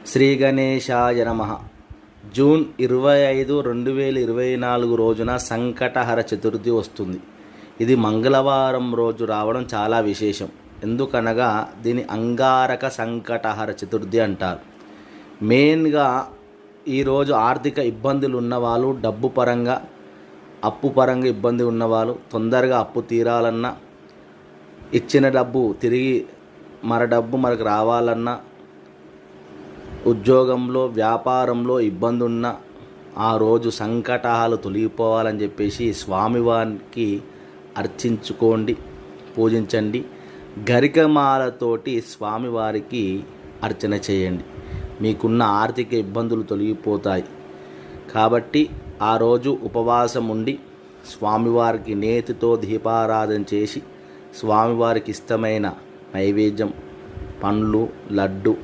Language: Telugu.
శ్రీ గణేశాయ నమః. జూన్ 25, 2024 రోజున సంకటహర చతుర్థి వస్తుంది. ఇది మంగళవారం రోజు రావడం చాలా విశేషం. ఎందుకనగా దీని అంగారక సంకటహర చతుర్థి అంటారు. మెయిన్గా ఈరోజు ఆర్థిక ఇబ్బందులు ఉన్నవాళ్ళు, డబ్బు పరంగా అప్పు పరంగా ఇబ్బంది ఉన్నవాళ్ళు, తొందరగా అప్పు తీరాలన్నా, ఇచ్చిన డబ్బు తిరిగి డబ్బు మనకు రావాలన్నా, ఉద్యోగంలో వ్యాపారంలో ఇబ్బంది ఉన్న ఆ రోజు సంకటాలు తొలగిపోవాలని చెప్పేసి స్వామివారికి అర్చించుకోండి, పూజించండి. గరికమాలతోటి స్వామివారికి అర్చన చేయండి. మీకున్న ఆర్థిక ఇబ్బందులు తొలగిపోతాయి. కాబట్టి ఆ రోజు ఉపవాసం ఉండి స్వామివారికి నేతితో దీపారాధన చేసి స్వామివారికి ఇష్టమైన నైవేద్యం, పండ్లు, లడ్డు